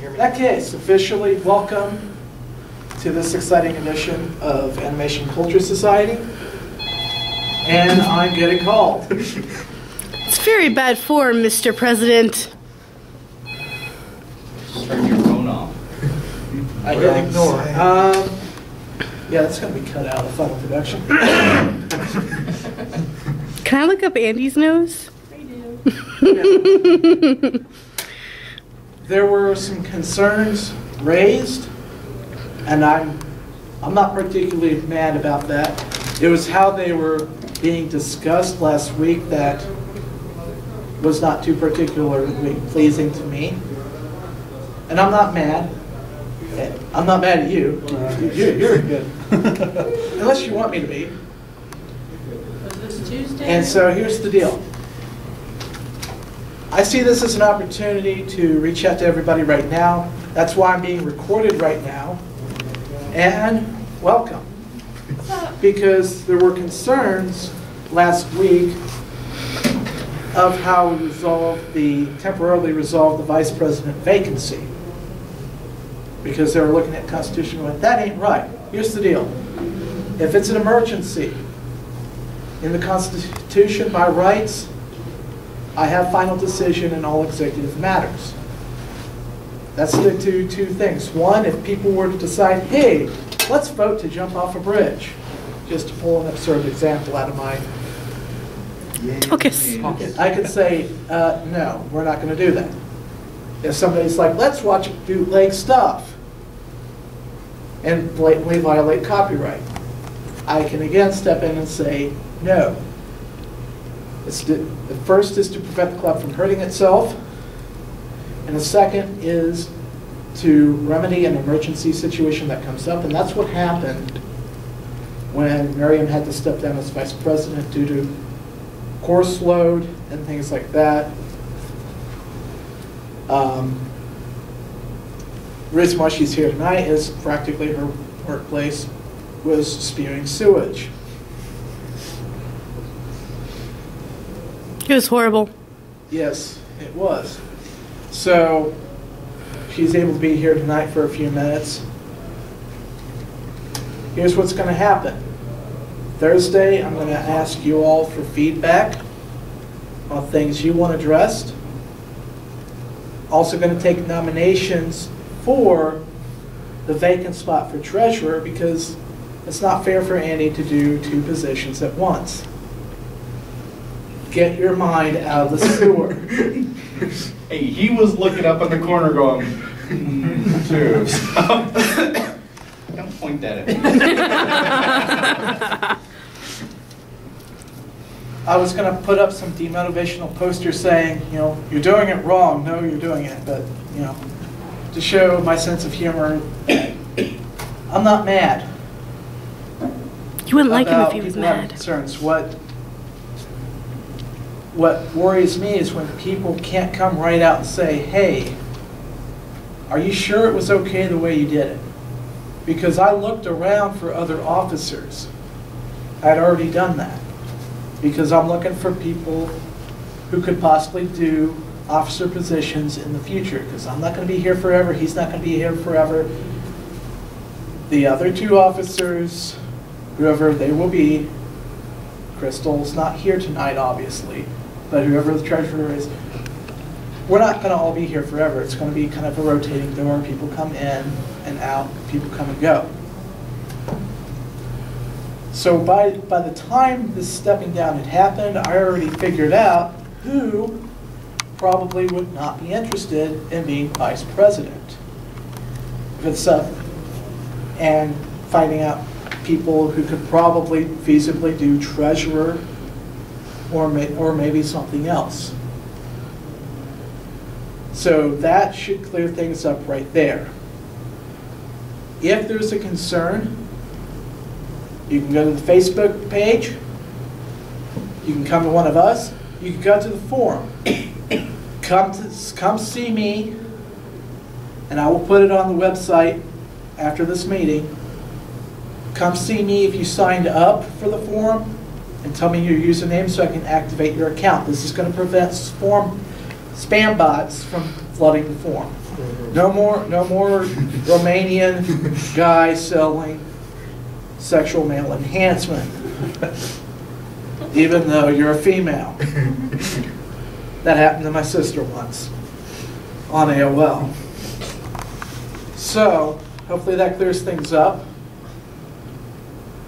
In that case, officially welcome to this exciting edition of Animation Culture Society. And I'm getting called. It's very bad form, Mr. President. Turn your phone off. I can ignore. Yeah, that's going to be cut out of final production. Can I look up Andy's nose? There were some concerns raised, and I'm not particularly mad about that. It was how they were being discussed last week that was not too particularly pleasing to me. And I'm not mad. I'm not mad at you. You're good. Unless you want me to be. Was this Tuesday? And so here's the deal. I see this as an opportunity to reach out to everybody right now. That's why I'm being recorded right now. And welcome. Because there were concerns last week of how we temporarily resolve the vice president vacancy. Because they were looking at Constitution and went, that ain't right. Here's the deal. If it's an emergency, in the Constitution, by rights, I have final decision in all executive matters. That's the two things. One, if people were to decide, hey, let's vote to jump off a bridge, just to pull an absurd example out of my pocket, I could say, no, we're not going to do that. If somebody's like, let's watch bootleg stuff and blatantly violate copyright, I can again step in and say, no. The first is to prevent the club from hurting itself, and the second is to remedy an emergency situation that comes up, and that's what happened when Miriam had to step down as vice president due to course load and things like that. The reason why she's here tonight is practically her workplace was spewing sewage. It was horrible. Yes, it was. So she's able to be here tonight for a few minutes. Here's what's going to happen. Thursday, I'm going to ask you all for feedback on things you want addressed. Also going to take nominations for the vacant spot for treasurer because it's not fair for Andy to do two positions at once. Get your mind out of the sewer. Hey, he was looking up in the corner going, too. So. Don't point that at me. I was going to put up some demotivational posters saying, you know, you're doing it wrong. No, you're doing it. But, you know, to show my sense of humor, I'm not mad. You wouldn't like him if he was mad. Concerns. What worries me is when people can't come right out and say, hey, are you sure it was okay the way you did it? Because I looked around for other officers. I'd already done that. Because I'm looking for people who could possibly do officer positions in the future. Because I'm not going to be here forever. He's not going to be here forever. The other two officers, whoever they will be, Crystal's not here tonight, obviously. But whoever the treasurer is, we're not going to all be here forever. It's going to be kind of a rotating door. People come in and out. People come and go. So by the time this stepping down had happened, I already figured out who probably would not be interested in being vice president. And finding out people who could probably feasibly do treasurer or maybe something else. So that should clear things up right there. If there's a concern, you can go to the Facebook page, you can come to one of us, you can go to the forum. Come see me, and I will put it on the website after this meeting. Come see me if you signed up for the forum, and tell me your username so I can activate your account. This is going to prevent spam bots from flooding the forum. No more Romanian guys selling sexual male enhancement, even though you're a female. That happened to my sister once on AOL. So, hopefully that clears things up.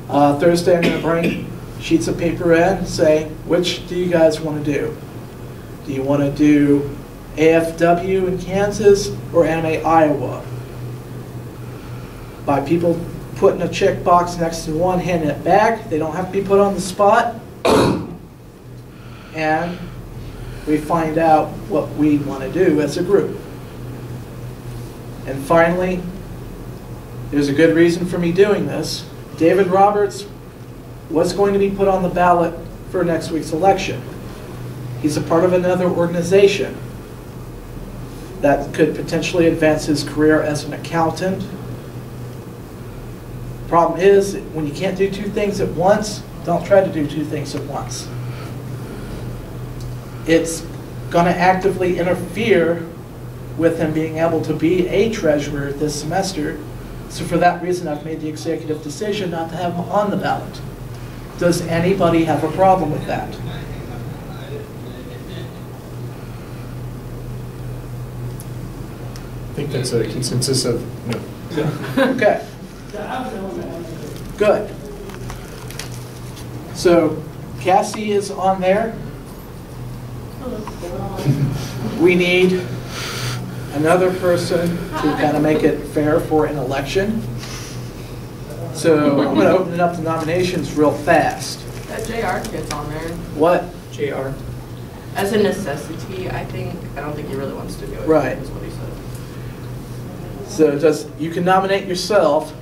Thursday I'm going to bring sheets of paper in, say, which do you guys want to do? Do you want to do AFW in Kansas or Anime Iowa? By people putting a checkbox next to one, handing it back. They don't have to be put on the spot. And we find out what we want to do as a group. And finally, there's a good reason for me doing this. David Roberts was going to be put on the ballot for next week's election. He's a part of another organization that could potentially advance his career as an accountant. Problem is, when you can't do two things at once, don't try to do two things at once. It's going to actively interfere with him being able to be a treasurer this semester. So for that reason, I've made the executive decision not to have him on the ballot. Does anybody have a problem with that? I think that's a consensus of no. Okay. Good. So Cassie is on there. We need another person to kind of make it fair for an election. So I'm going to open it up to nominations real fast. That JR kid's on there. What? JR. As a necessity, I think. I don't think he really wants to do it. Right. Is what he said. So you can nominate yourself.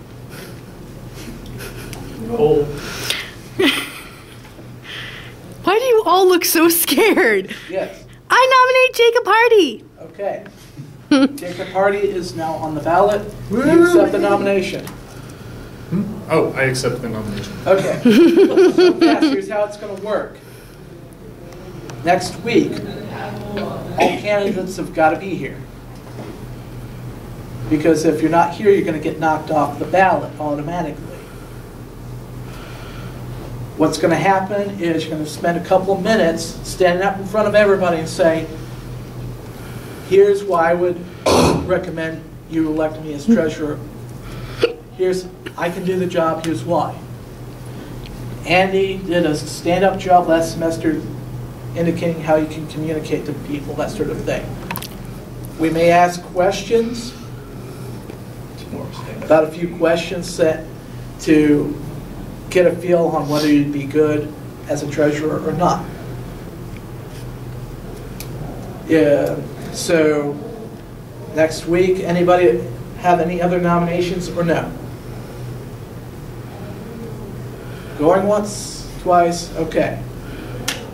Oh. Why do you all look so scared? Yes. I nominate Jacob Hardy. Okay. Jacob Hardy is now on the ballot. You accept the nomination. Oh, I accept the nomination. Okay. So Cass, here's how it's going to work. Next week, all candidates have got to be here. Because if you're not here, you're going to get knocked off the ballot automatically. What's going to happen is you're going to spend a couple of minutes standing up in front of everybody and say, here's why I would recommend you elect me as treasurer. I can do the job, here's why. Andy did a stand-up job last semester indicating how you can communicate to people, that sort of thing. We may ask questions, about a few questions set to get a feel on whether you'd be good as a treasurer or not. Yeah, so next week, anybody have any other nominations or no? Going once, twice, okay.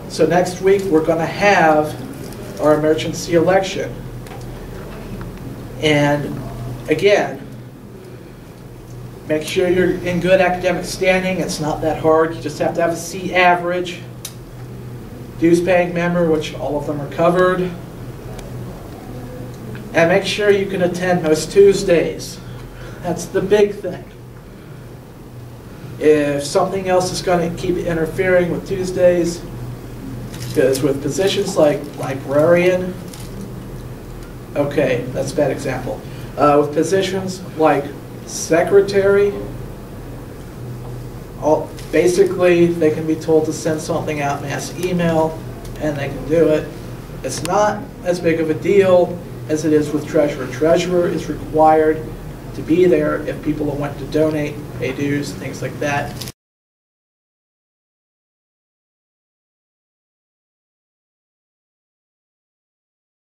So next week we're going to have our emergency election. And again, make sure you're in good academic standing. It's not that hard. You just have to have a C average. Dues paying member, which all of them are covered. And make sure you can attend most Tuesdays. That's the big thing. If something else is going to keep interfering with Tuesdays, because with positions like librarian, okay, that's a bad example. With positions like secretary, basically they can be told to send something out mass email and they can do it. It's not as big of a deal as it is with treasurer. Treasurer is required to be there if people want to donate, pay dues, things like that.